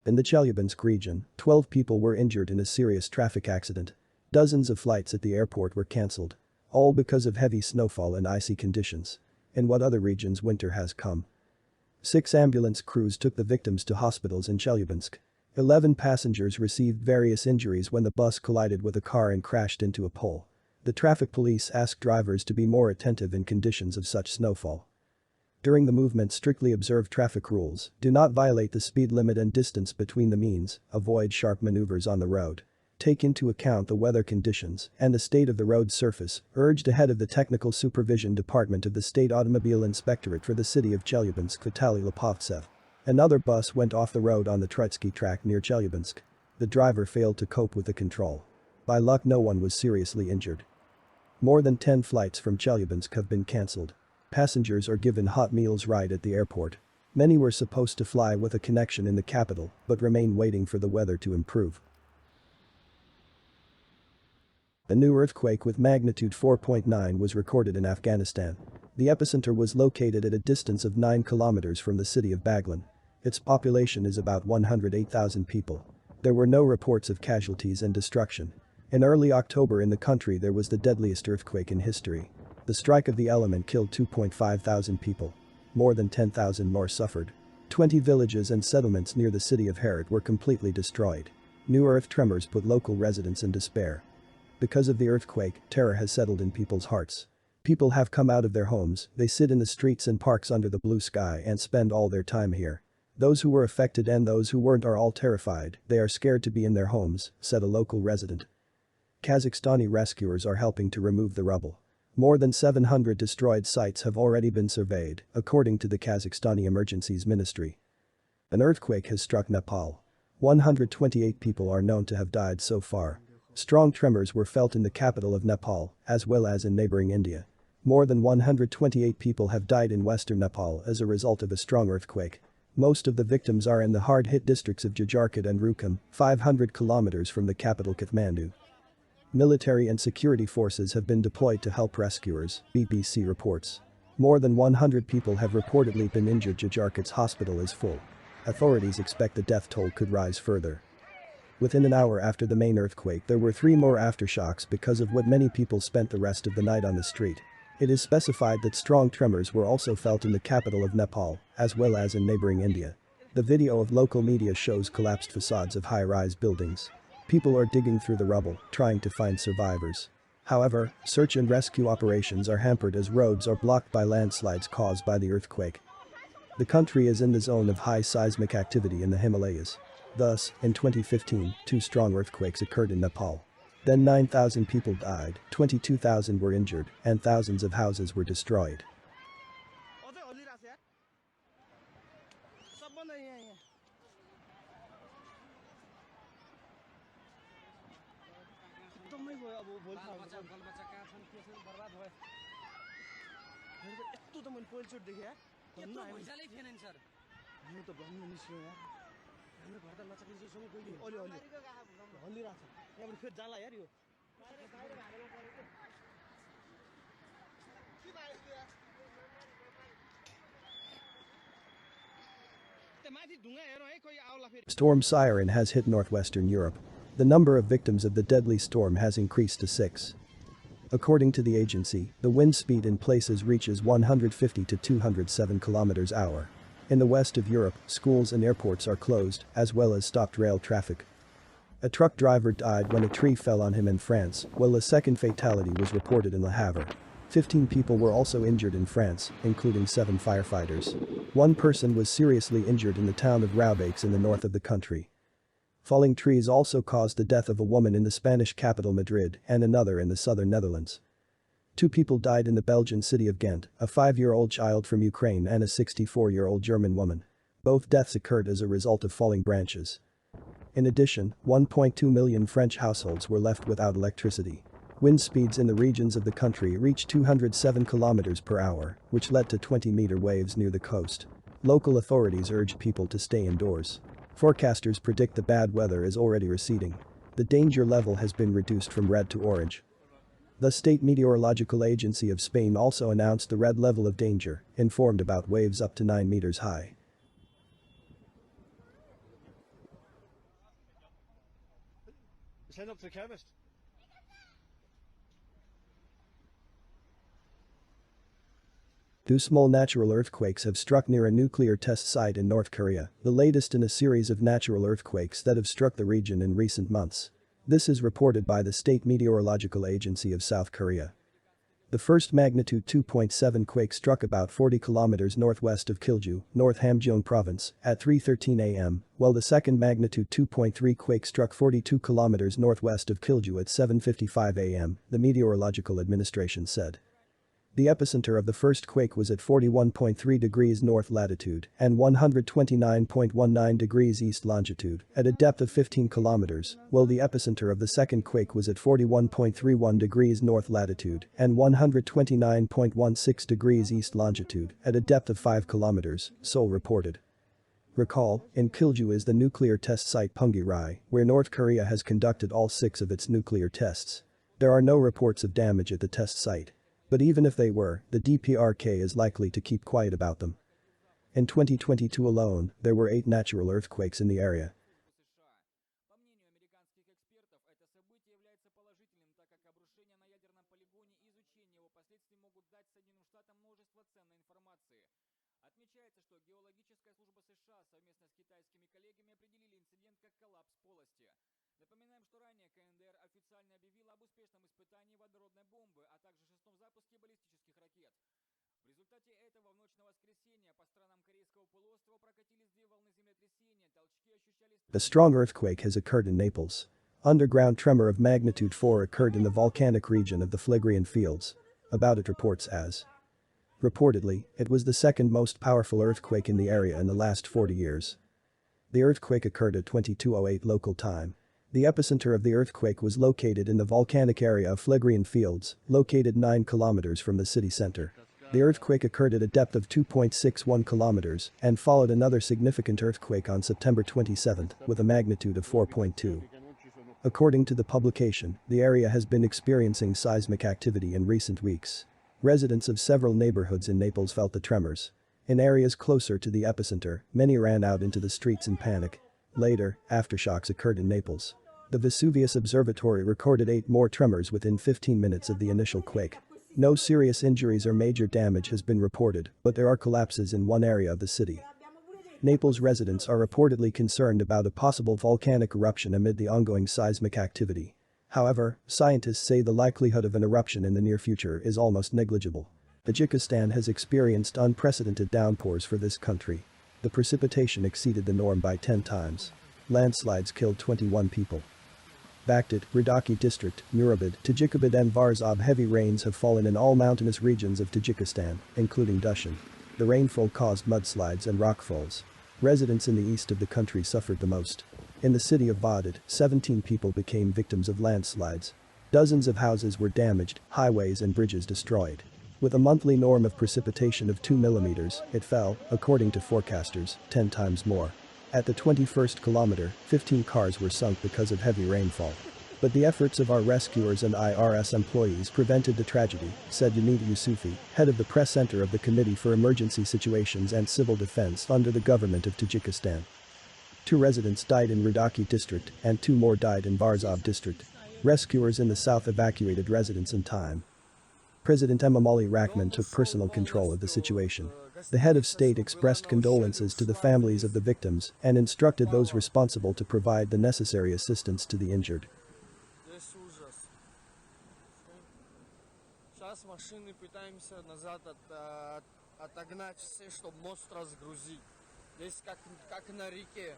In the Chelyabinsk region, 12 people were injured in a serious traffic accident. Dozens of flights at the airport were cancelled. All because of heavy snowfall and icy conditions. In what other regions winter has come? 6 ambulance crews took the victims to hospitals in Chelyabinsk. 11 passengers received various injuries when the bus collided with a car and crashed into a pole. The traffic police asked drivers to be more attentive in conditions of such snowfall. During the movement, strictly observe traffic rules, do not violate the speed limit and distance between the means, avoid sharp maneuvers on the road. Take into account the weather conditions and the state of the road surface, urged ahead of the Technical Supervision Department of the State Automobile Inspectorate for the city of Chelyabinsk, Vitaly Lipovtsev. Another bus went off the road on the Troitsky track near Chelyabinsk. The driver failed to cope with the control. By luck, no one was seriously injured. More than 10 flights from Chelyabinsk have been cancelled. Passengers are given hot meals right at the airport. Many were supposed to fly with a connection in the capital but remain waiting for the weather to improve. A new earthquake with magnitude 4.9 was recorded in Afghanistan. The epicenter was located at a distance of 9 kilometers from the city of Baghlan. Its population is about 108,000 people. There were no reports of casualties and destruction. In early October in the country there was the deadliest earthquake in history. The strike of the element killed 2.5 thousand people. More than 10,000 more suffered. 20 villages and settlements near the city of Herat were completely destroyed. New earth tremors put local residents in despair. Because of the earthquake, terror has settled in people's hearts. People have come out of their homes, they sit in the streets and parks under the blue sky and spend all their time here. Those who were affected and those who weren't are all terrified, they are scared to be in their homes, said a local resident. Kazakhstani rescuers are helping to remove the rubble. More than 700 destroyed sites have already been surveyed, according to the Kazakhstani Emergencies Ministry. An earthquake has struck Nepal. 128 people are known to have died so far. Strong tremors were felt in the capital of Nepal, as well as in neighboring India. More than 128 people have died in western Nepal as a result of a strong earthquake. Most of the victims are in the hard-hit districts of Jajarkot and Rukam, 500 kilometers from the capital Kathmandu. Military and security forces have been deployed to help rescuers, BBC reports. More than 100 people have reportedly been injured. Jajarkot's hospital is full. Authorities expect the death toll could rise further. Within an hour after the main earthquake there were 3 more aftershocks because of what many people spent the rest of the night on the street. It is specified that strong tremors were also felt in the capital of Nepal, as well as in neighboring India. The video of local media shows collapsed facades of high-rise buildings. People are digging through the rubble, trying to find survivors. However, search and rescue operations are hampered as roads are blocked by landslides caused by the earthquake. The country is in the zone of high seismic activity in the Himalayas. Thus, in 2015, 2 strong earthquakes occurred in Nepal. Then 9,000 people died, 22,000 were injured, and thousands of houses were destroyed. Storm Siren has hit northwestern Europe. The number of victims of the deadly storm has increased to 6. According to the agency, the wind speed in places reaches 150 to 207 km/h. In the west of Europe, schools and airports are closed, as well as stopped rail traffic. A truck driver died when a tree fell on him in France, while a second fatality was reported in Le Havre. 15 people were also injured in France, including 7 firefighters. 1 person was seriously injured in the town of Roubaix in the north of the country. Falling trees also caused the death of a woman in the Spanish capital Madrid and another in the southern Netherlands. 2 people died in the Belgian city of Ghent, a 5-year-old child from Ukraine and a 64-year-old German woman. Both deaths occurred as a result of falling branches. In addition, 1.2 million French households were left without electricity. Wind speeds in the regions of the country reached 207 km/h, which led to 20-meter waves near the coast. Local authorities urged people to stay indoors. Forecasters predict the bad weather is already receding. The danger level has been reduced from red to orange. The State Meteorological Agency of Spain also announced the red level of danger, informed about waves up to 9 meters high. Send up to the chemist. Two small natural earthquakes have struck near a nuclear test site in North Korea, the latest in a series of natural earthquakes that have struck the region in recent months. This is reported by the State Meteorological Agency of South Korea. The first magnitude 2.7 quake struck about 40 kilometers northwest of Kilju, North Hamgyong province, at 3:13 am, while the second magnitude 2.3 quake struck 42 kilometers northwest of Kilju at 7:55 am, the Meteorological Administration said. The epicenter of the first quake was at 41.3 degrees north latitude and 129.19 degrees east longitude at a depth of 15 kilometers, while the epicenter of the second quake was at 41.31 degrees north latitude and 129.16 degrees east longitude at a depth of 5 kilometers, Seoul reported. Recall, in Kilju is the nuclear test site Punggye-ri, where North Korea has conducted all 6 of its nuclear tests. There are no reports of damage at the test site. But even if they were, the DPRK is likely to keep quiet about them. In 2022 alone, there were 8 natural earthquakes in the area. Отмечается, что геологическая служба США совместно с китайскими коллегами определили инцидент как коллапс полости. Напоминаем, что ранее КНДР официально объявила об успешном испытании водородной бомбы, а также шестом запуске баллистических ракет. В результате этого в ночь на воскресенье по странам Корейского полуострова прокатились 2 волны землетрясения, толчки ощущались... A strong earthquake has occurred in Naples. Underground tremor of magnitude 4 occurred in the volcanic region of the Phlegrean Fields. About it reports as. Reportedly, it was the second most powerful earthquake in the area in the last 40 years. The earthquake occurred at 22:08 local time. The epicenter of the earthquake was located in the volcanic area of Phlegrean Fields, located 9 kilometers from the city center. The earthquake occurred at a depth of 2.61 kilometers and followed another significant earthquake on September 27 with a magnitude of 4.2. According to the publication, the area has been experiencing seismic activity in recent weeks. Residents of several neighborhoods in Naples felt the tremors. In areas closer to the epicenter, many ran out into the streets in panic. Later, aftershocks occurred in Naples. The Vesuvius Observatory recorded 8 more tremors within 15 minutes of the initial quake. No serious injuries or major damage has been reported, but there are collapses in one area of the city. Naples residents are reportedly concerned about a possible volcanic eruption amid the ongoing seismic activity. However, scientists say the likelihood of an eruption in the near future is almost negligible. Tajikistan has experienced unprecedented downpours for this country. The precipitation exceeded the norm by 10 times. Landslides killed 21 people. Baktit, Radaki district, Nurabad, Tajikabad and Varzab. Heavy rains have fallen in all mountainous regions of Tajikistan, including Dushan. The rainfall caused mudslides and rockfalls. Residents in the east of the country suffered the most. In the city of Baghdad, 17 people became victims of landslides. Dozens of houses were damaged, highways and bridges destroyed. With a monthly norm of precipitation of 2 millimeters, it fell, according to forecasters, 10 times more. At the 21st kilometer, 15 cars were sunk because of heavy rainfall. But the efforts of our rescuers and IRS employees prevented the tragedy, said Unit Yusufi, head of the press center of the Committee for Emergency Situations and Civil Defense under the government of Tajikistan. 2 residents died in Radaki district and 2 more died in Varzab district. Rescuers in the south evacuated residents in time. President Emomali Rahman took personal control of the situation. The head of state expressed condolences to the families of the victims and instructed those responsible to provide the necessary assistance to the injured. Сейчас машины пытаемся назад отогнать все, чтобы мост разгрузить. Здесь как на реке.